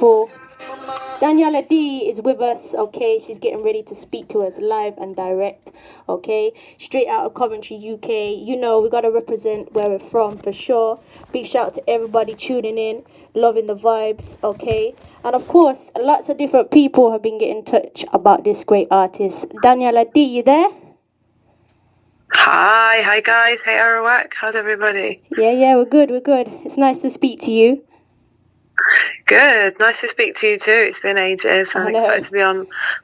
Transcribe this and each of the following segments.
people. Danniella Dee is with us, okay? She's getting ready to speak to us live and direct, okay? Straight out of Coventry, UK. You know, we got to represent where we're from for sure. Big shout out to everybody tuning in, loving the vibes, okay? And of course, lots of different people have been getting in touch about this great artist. Danniella Dee, you there? Hi guys. Hey Arawak, how's everybody? Yeah, we're good. It's nice to speak to you. Good, nice to speak to you too. It's been ages. I'm excited to be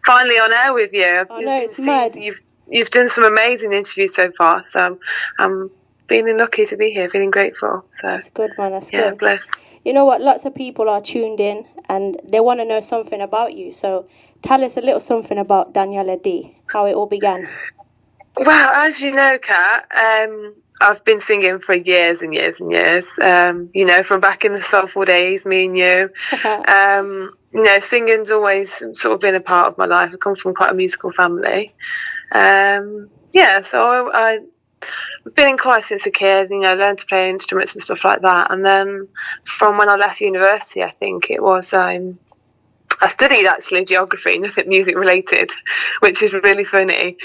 finally on air with you. I know, it's mad. You've done some amazing interviews so far, so I'm feeling lucky to be here, feeling grateful. So that's good, man. That's good. Good. Bless. You know what? Lots of people are tuned in and they want to know something about you. So tell us a little something about Danniella Dee, how it all began. Well, as you know, Kat, I've been singing for years and years and years. You know, from back in the soulful days, me and you. You know, singing's always sort of been a part of my life. I come from quite a musical family. Yeah, so I've been in choir since a kid, you know, learned to play instruments and stuff like that. And then from when I left university, I think it was, I studied actually geography, nothing music related, which is really funny.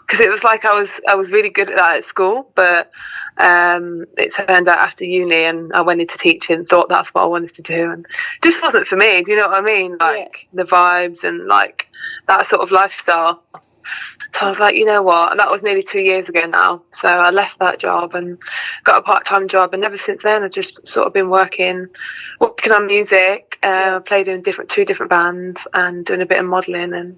Because it was like I was really good at that at school, but it turned out after uni and I went into teaching, thought that's what I wanted to do, and it just wasn't for me. Do you know what I mean? Like the vibes and like that sort of lifestyle. So I was like, you know what? And that was nearly 2 years ago now. So I left that job and got a part-time job, and ever since then I've just sort of been working on music. Played in two different bands and doing a bit of modelling, and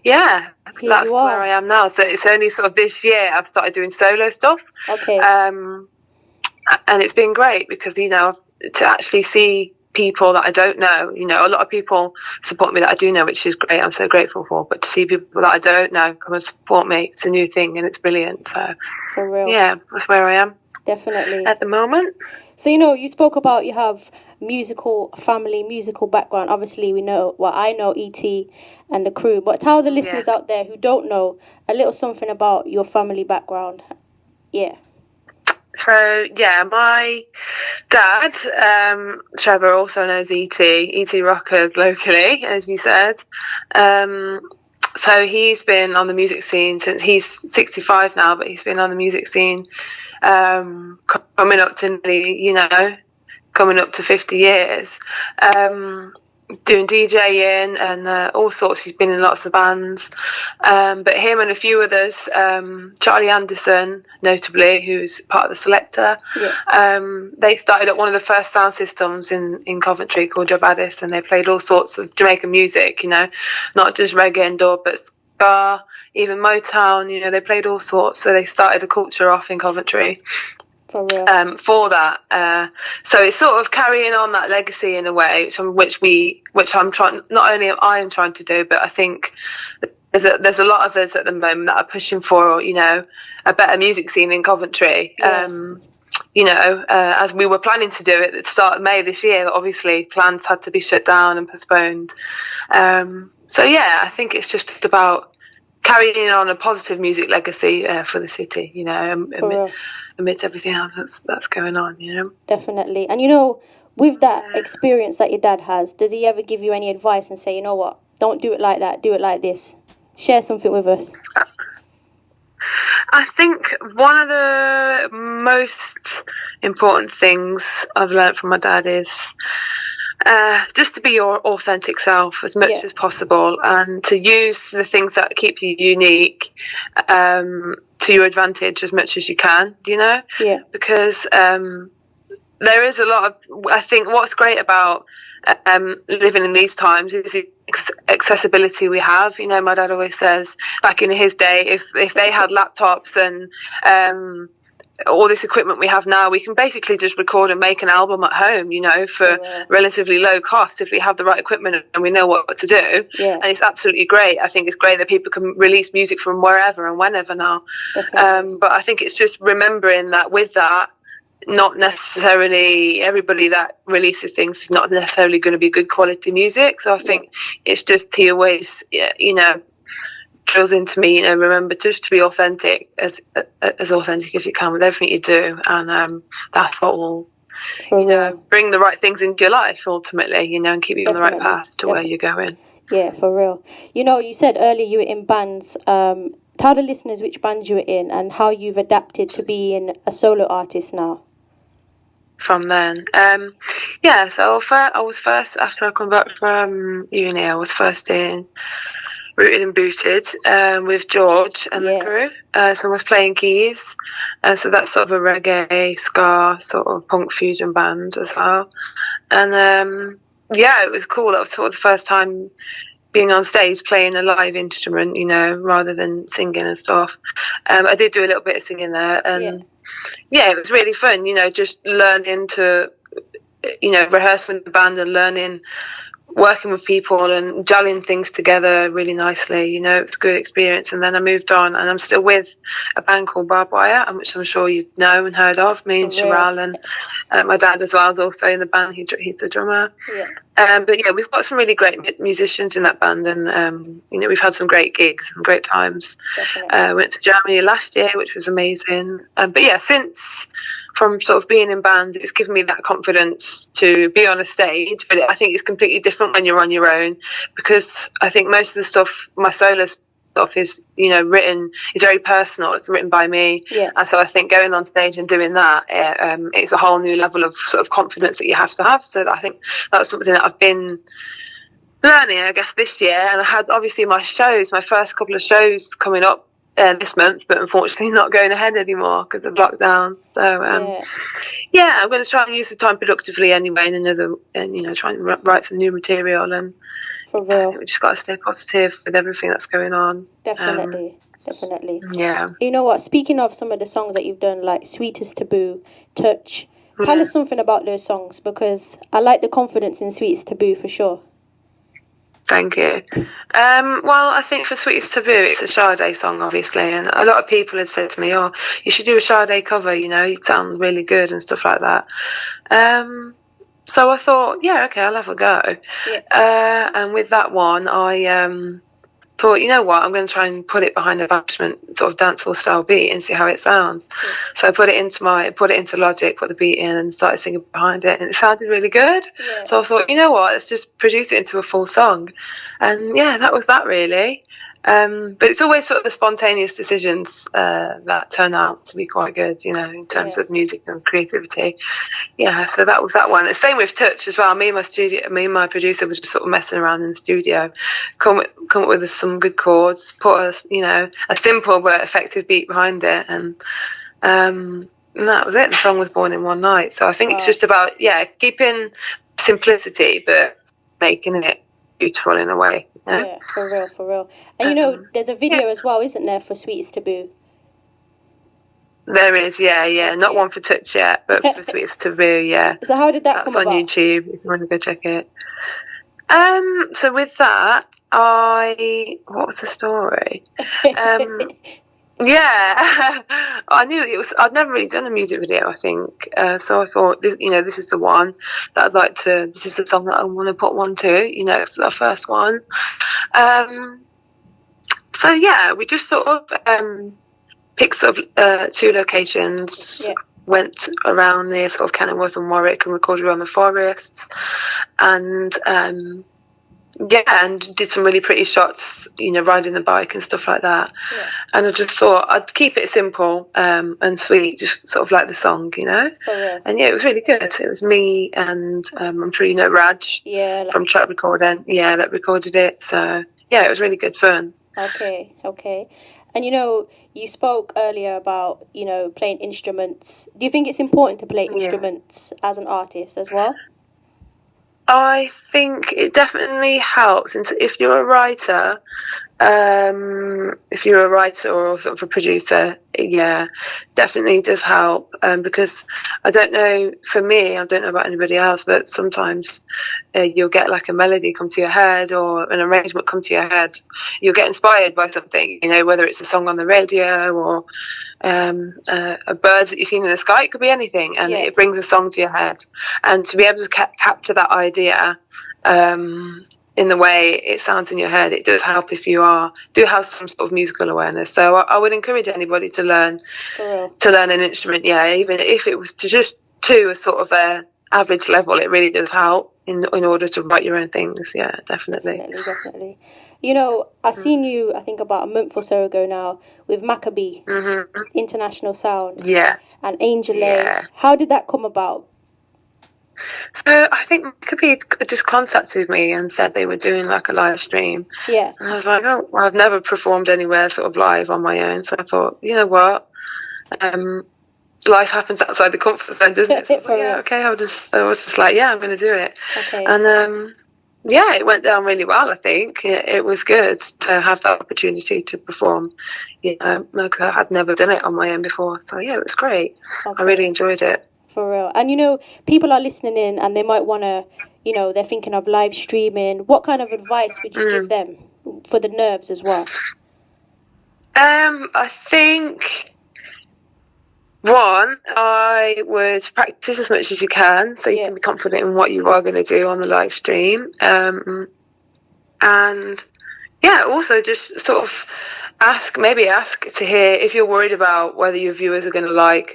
that's where I am now. So it's only sort of this year I've started doing solo stuff. Okay. And it's been great because, you know, to actually see people that I don't know, you know, a lot of people support me that I do know, which is great. I'm so grateful for. But to see people that I don't know come and support me, it's a new thing and it's brilliant. So, for real. Yeah, that's where I am. Definitely. At the moment. So, you know, you spoke about you have musical family, musical background. Obviously, we know, well, I know E.T. and the crew, but tell the listeners out there who don't know a little something about your family background. Yeah. So, yeah, my dad, Trevor, also knows E.T. Rockers locally, as you said. So he's been on the music scene since he's 65 now, but he's been on the music scene coming up to nearly, you know, coming up to 50 years. Doing DJing and all sorts. He's been in lots of bands, but him and a few others, Charlie Anderson notably, who's part of the Selector, they started up one of the first sound systems in Coventry called Kat-a-lyst, and they played all sorts of Jamaican music, you know, not just reggae and dub, but ska, even Motown, you know, they played all sorts. So they started a culture off in Coventry. For that, so it's sort of carrying on that legacy in a way, which I'm trying. Not only am I trying to do, but I think there's a lot of us at the moment that are pushing for, you know, a better music scene in Coventry. You know, as we were planning to do it at the start of May this year, obviously plans had to be shut down and postponed. So yeah, I think it's just about carrying on a positive music legacy for the city, you know, amidst everything else that's going on, you know. Definitely. And, you know, with that experience that your dad has, does he ever give you any advice and say, you know what, don't do it like that, do it like this? Share something with us. I think one of the most important things I've learned from my dad is just to be your authentic self as much as possible, and to use the things that keep you unique to your advantage as much as you can, you know? Yeah. Because there is a lot of, I think what's great about living in these times is the accessibility we have. You know, my dad always says back in his day, if they had laptops and all this equipment we have now, we can basically just record and make an album at home, you know, for relatively low cost if we have the right equipment and we know what to do. And it's absolutely great. I think it's great that people can release music from wherever and whenever now. But I think it's just remembering that with that, not necessarily everybody that releases things is not necessarily going to be good quality music. So I think it's just to always, you know, drills into me, you know, remember just to be authentic, as authentic as you can with everything you do, and that's what will For real. bring the right things into your life ultimately, and keep you on the right path to where you're going. Yeah, for real. You said earlier you were in bands. Tell the listeners which bands you were in and how you've adapted to being a solo artist now. From then, so I was first, after I come back from uni, I was first in Rooted and Booted with George and the crew. So I was playing keys. So that's sort of a reggae, ska, sort of punk fusion band as well. And it was cool. That was sort of the first time being on stage playing a live instrument, rather than singing and stuff. I did do a little bit of singing there, and it was really fun, just learning to, rehearse with the band and learning, working with people and gelling things together really nicely. It was a good experience. And then I moved on, and I'm still with a band called Barbed Wire, which I'm sure you know and heard of. Me and Sherelle, and my dad as well is also in the band. He's the drummer. But we've got some really great musicians in that band, and we've had some great gigs and great times. Went to Germany last year, which was amazing. Since from sort of being in bands, it's given me that confidence to be on a stage. But I think it's completely different when you're on your own, because I think most of the stuff, my solo stuff, is written, is very personal. It's written by me, and so I think going on stage and doing that, it's a whole new level of sort of confidence that you have to have. So I think that's something that I've been learning, I guess, this year. And I had obviously my first couple of shows coming up this month, but unfortunately not going ahead anymore because of lockdown. So I'm going to try and use the time productively anyway, and try and write some new material. And for real, we just got to stay positive with everything that's going on. Definitely. Yeah. You know what? Speaking of some of the songs that you've done, like Sweetest Taboo, Touch, tell us something about those songs, because I like the confidence in Sweetest Taboo for sure. Thank you. Well, I think for Sweetest Taboo, it's a Sade song, obviously, and a lot of people had said to me, "Oh, you should do a Sade cover. You sound really good," and stuff like that. So I thought, okay, I'll have a go. And with that one, I thought, you know what, I'm going to try and put it behind a bashment sort of dancehall style beat and see how it sounds. So I put it into Logic, put the beat in, and started singing behind it, and it sounded really good. So I thought, you know what, let's just produce it into a full song. And that was that really. But it's always sort of the spontaneous decisions that turn out to be quite good, in terms of music and creativity. So that was that one. The same with Touch as well. Me and my producer was just sort of messing around in the studio, come up with some good chords, put a simple but effective beat behind it, and that was it. The song was born in one night. So I think it's just about keeping simplicity but making it beautiful in a way. Yeah, for real. And there's a video as well, isn't there, for Sweetest Taboo? There is, not one for Touch yet, but for Sweetest Taboo, So how did that come about? That's on YouTube if you want to go check it. So with that, what was the story? I knew it was. I'd never really done a music video, I think. So I thought, this is the one that I'd like to. This is the song that I want to put one to. It's the first one. We just sort of picked sort of 2 locations. Went around near sort of Kenilworth and Warwick and recorded around the forests, and and did some really pretty shots, riding the bike and stuff like that. And I just thought I'd keep it simple and sweet, just sort of like the song, And it was really good. It was me and I'm sure you know Raj from Track Recording, that recorded it. So it was really good fun. Okay. And you spoke earlier about playing instruments. Do you think it's important to play instruments as an artist as well? I think it definitely helps. And if you're a writer, or sort of a producer, definitely does help. Because I don't know, for me, I don't know about anybody else, but sometimes you'll get like a melody come to your head or an arrangement come to your head. You'll get inspired by something, whether it's a song on the radio or a bird that you've seen in the sky. It could be anything, and it brings a song to your head. And to be able to capture that idea in the way it sounds in your head, it does help if you do have some sort of musical awareness. So I would encourage anybody to learn an instrument, even if it was to just to a sort of a average level, it really does help in order to write your own things. Yeah, definitely. Definitely. You know, I seen you, I think about a month or so ago now, with Maccabee, International Sound, and Angel A. Yeah. How did that come about? So I think Maccabee just contacted me and said they were doing like a live stream. Yeah. And I was like, oh, well, I've never performed anywhere sort of live on my own. So I thought, you know what? Life happens outside the comfort zone, doesn't it? So I was like, yeah, okay. I was just like, yeah, I'm going to do it. Okay. And yeah, it went down really well. I think it was good to have that opportunity to perform. You know, like I had never done it on my own before, so yeah, it was great. Okay. I really enjoyed it. For real. And you know, people are listening in, and they might want to, you know, they're thinking of live streaming. What kind of advice would you give them for the nerves as well? I think. One, I would practice as much as you can, so you can be confident in what you are going to do on the live stream. And yeah, also just sort of ask to hear if you're worried about whether your viewers are going to like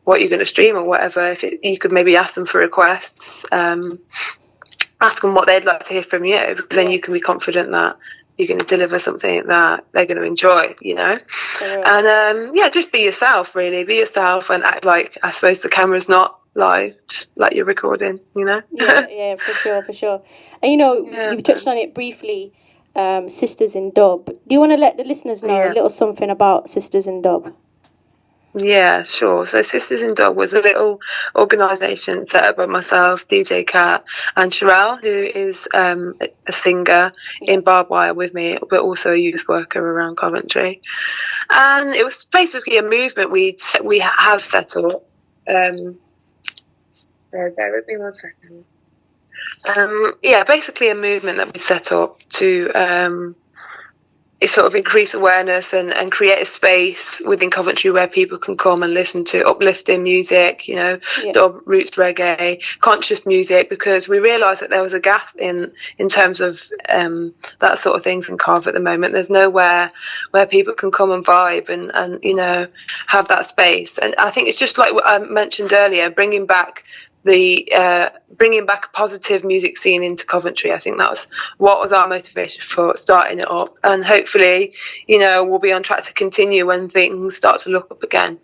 what you're going to stream or whatever. You could maybe ask them for requests, ask them what they'd like to hear from you, because then you can be confident that you're going to deliver something that they're going to enjoy, you know. And yeah, just be yourself, really. Be yourself and act like, I suppose, the camera's not live, just like you're recording, you know. Yeah, for sure. And you know, you touched on it briefly, Sisters in Dub. Do you want to let the listeners know a little something about Sisters in Dub? Yeah, sure. So Sisters in Dub was a little organisation set up by myself, DJKat, and Sherelle, who is a singer in Barbed Wire with me, but also a youth worker around Coventry. And it was basically a movement we have set up. Bear with me 1 second. Yeah, basically a movement that we set up to sort of increase awareness and create a space within Coventry where people can come and listen to uplifting music, you know, dub, roots reggae, conscious music, because we realised that there was a gap in terms of that sort of things in COV at the moment. There's nowhere where people can come and vibe and you know, have that space. And I think it's just like what I mentioned earlier, bringing back a positive music scene into Coventry. I think that was our motivation for starting it up, and hopefully, you know, we'll be on track to continue when things start to look up again.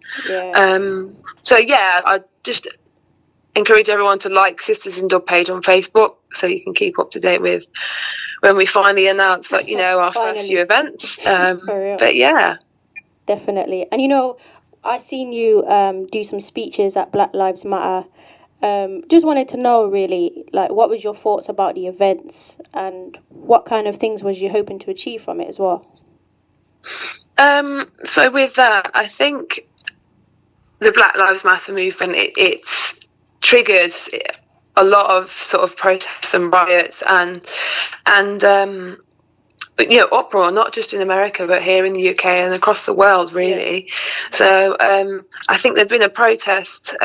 So yeah, I just encourage everyone to like Sisters in Dub page on Facebook, so you can keep up to date with when we finally announce that, you know, our first few events. But yeah, definitely. And you know, I seen you do some speeches at Black Lives Matter. Just wanted to know, really, like, what was your thoughts about the events and what kind of things was you hoping to achieve from it as well? So with that, I think the Black Lives Matter movement, it's triggered a lot of sort of protests and riots and you know, uproar, not just in America, but here in the UK and across the world, really. So I think there'd been a protest.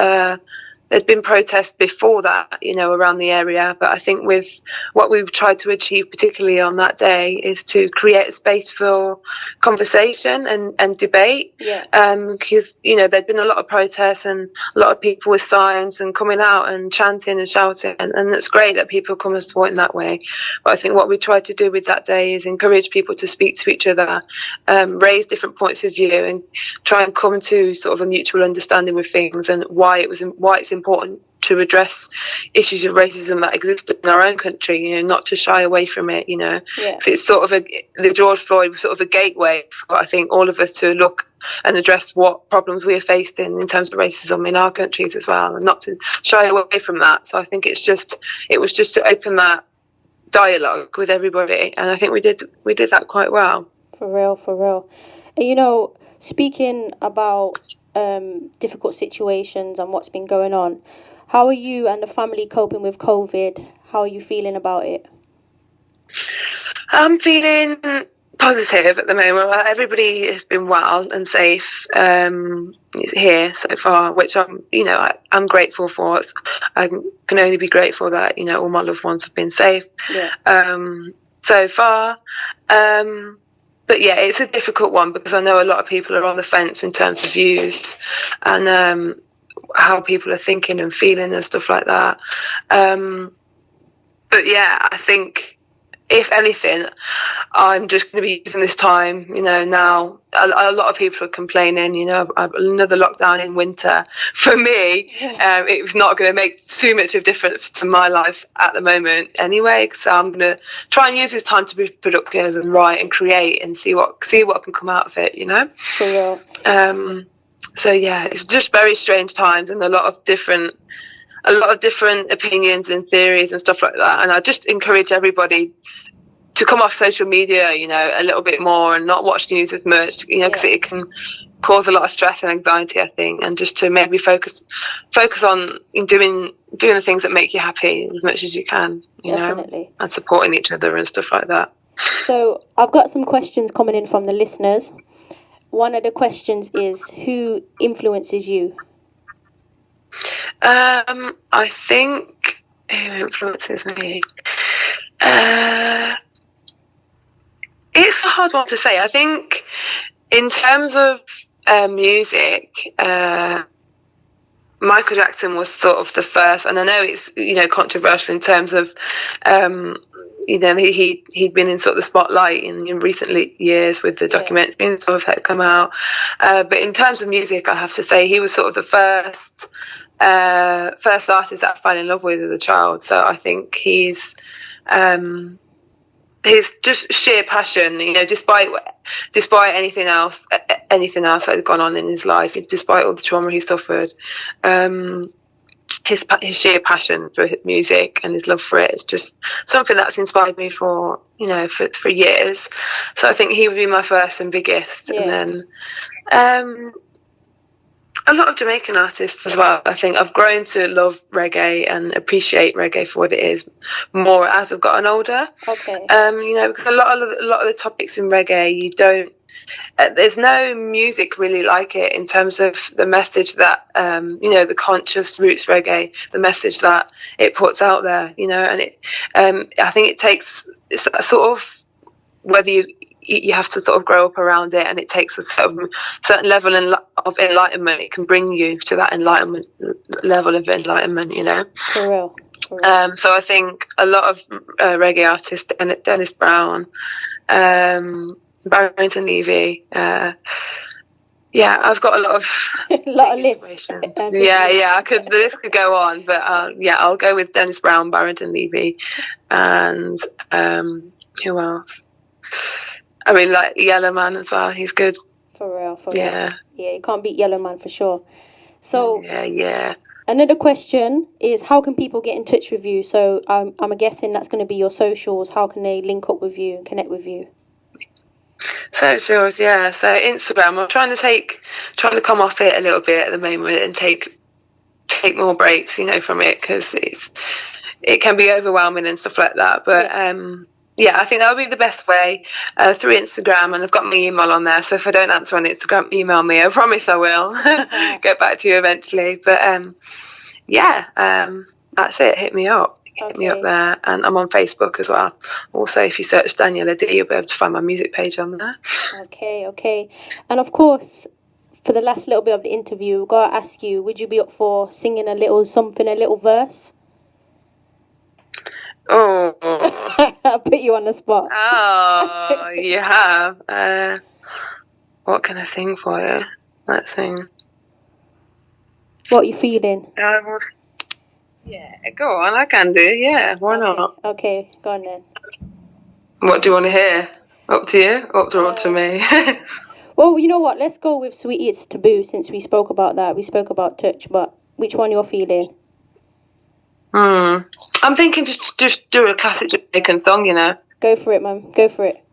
There's been protests before that, you know, around the area. But I think with what we've tried to achieve, particularly on that day, is to create a space for conversation and debate. Because, you know, there'd been a lot of protests and a lot of people with signs and coming out and chanting and shouting. And it's great that people come and support in that way. But I think what we tried to do with that day is encourage people to speak to each other, raise different points of view, and try and come to sort of a mutual understanding with things and why it's important to address issues of racism that exist in our own country, you know, not to shy away from it, you know. It's sort of the George Floyd was sort of a gateway for, I think, all of us to look and address what problems we are faced in terms of racism in our countries as well, and not to shy away from that. So I think it was just to open that dialogue with everybody, and I think we did that quite well. For real. And you know, speaking about difficult situations and what's been going on, how are you and the family coping with COVID? How are you feeling about it? I'm feeling positive at the moment. Everybody has been well and safe here so far, which I'm grateful for. I can only be grateful that, you know, all my loved ones have been safe so far. But yeah, it's a difficult one because I know a lot of people are on the fence in terms of views, and how people are thinking and feeling and stuff like that. But yeah, I think if anything, I'm just going to be using this time, now. A lot of people are complaining, another lockdown in winter. For me, it's not going to make too much of a difference to my life at the moment anyway, so I'm going to try and use this time to be productive and write and create and see what can come out of it, For real. So yeah, it's just very strange times and a lot of different opinions and theories and stuff like that. And I just encourage everybody to come off social media, a little bit more and not watch news as much, because it can cause a lot of stress and anxiety, I think, and just to maybe focus on doing the things that make you happy as much as you can, Definitely. and supporting each other and stuff like that. So I've got some questions coming in from the listeners. One of the questions is, who influences you? I think who influences me? It's a hard one to say. I think in terms of music, Michael Jackson was sort of the first, and I know it's controversial in terms of he'd been in sort of the spotlight in recent years with the documentary and stuff that had come out. But in terms of music, I have to say he was sort of the first artist that I fell in love with as a child. So I think his just sheer passion, despite anything else that had gone on in his life, despite all the trauma he suffered, his sheer passion for music and his love for it is just something that's inspired me for years. So I think he would be my first and biggest, and then a lot of Jamaican artists as well. I think I've grown to love reggae and appreciate reggae for what it is more as I've gotten older. Okay. Because a lot of the topics in reggae, there's no music really like it in terms of the message that the conscious roots reggae, the message that it puts out there, and it I think it's a sort of, whether you have to sort of grow up around it, and it takes a certain level of enlightenment. It can bring you to that level of enlightenment, For real. So I think a lot of reggae artists, Dennis Brown, Barrington Levy, I've got a lot of lists. The list could go on, but I'll go with Dennis Brown, Barrington Levy, and who else? I mean, like Yellow Man as well. He's good. For real. Yeah, you can't beat Yellow Man for sure. So yeah. Another question is, how can people get in touch with you? So I'm guessing that's going to be your socials. How can they link up with you and connect with you? Socials, yeah. So Instagram, I'm trying to come off it a little bit at the moment and take more breaks, from it, because it can be overwhelming and stuff like that. But I think that would be the best way, through Instagram, and I've got my email on there, so if I don't answer on Instagram, email me. I promise I will get back to you eventually. But that's it. Hit me up. Hit me up there, and I'm on Facebook as well. Also, if you search Danniella Dee, you'll be able to find my music page on there. Okay. And of course, for the last little bit of the interview, I've got to ask you, would you be up for singing a little verse? Oh. I'll put you on the spot. Oh, you have. What can I sing for you? Let's sing. What are you feeling? Go on, I can do. Yeah, why not? Okay, go on then. What do you want to hear? Up to you? Up to me? Well, you know what? Let's go with Sweetie It's Taboo, since we spoke about that. We spoke about touch, but which one you're feeling? I'm thinking just do a classic Jamaican song, Go for it, man. Go for it.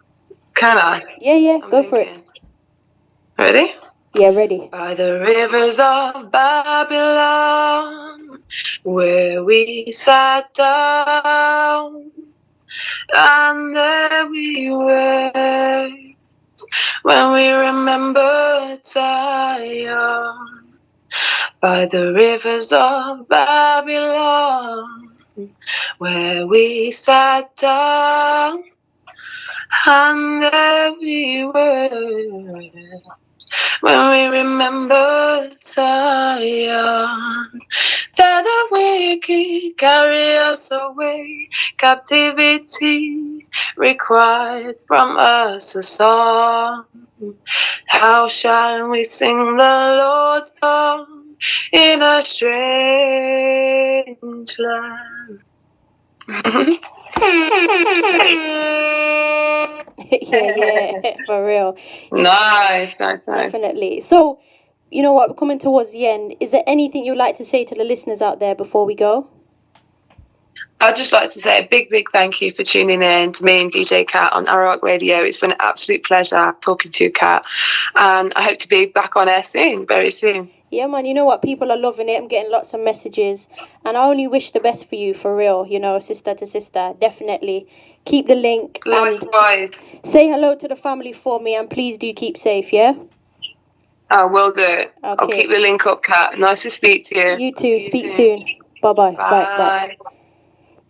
Can I? Yeah, go for it. Ready? Yeah, ready. By the rivers of Babylon, where we sat down, and there we were, when we remembered Zion. By the rivers of Babylon, where we sat down, and there we were, when we remember Zion, that the wicked carry us away, captivity required from us a song. How shall we sing the Lord's song in a strange land? Yeah, for real. Nice. Definitely. So, you know what, we're coming towards the end. Is there anything you'd like to say to the listeners out there before we go? I'd just like to say a big thank you for tuning in to me and DJKat on Arawak Radio. It's been an absolute pleasure talking to you, Kat, and I hope to be back on air soon, very soon. Yeah, man, you know what? People are loving it. I'm getting lots of messages, and I only wish the best for you, for real, you know, sister to sister. Definitely. Keep the link. Likewise. And say hello to the family for me, and please do keep safe, yeah? I will do. Okay. I'll keep the link up, Kat. Nice to speak to you. You too. Speak soon. Bye-bye. Bye.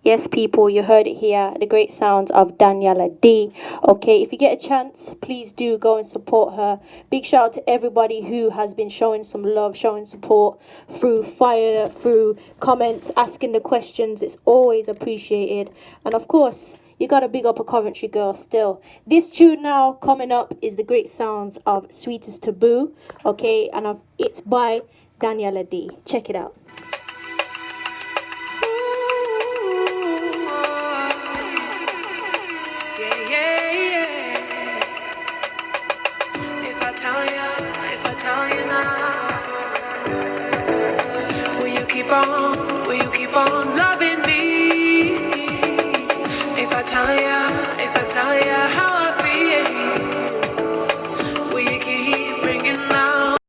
Yes, people, you heard it here. The great sounds of Danniella Dee. Okay, if you get a chance, please do go and support her. Big shout out to everybody who has been showing some love, showing support through fire, through comments, asking the questions. It's always appreciated. And of course, you got to big up a Coventry girl still. This tune now coming up is the great sounds of Sweetest Taboo. Okay, and it's by Danniella Dee. Check it out. Will you keep on loving me? If I tell you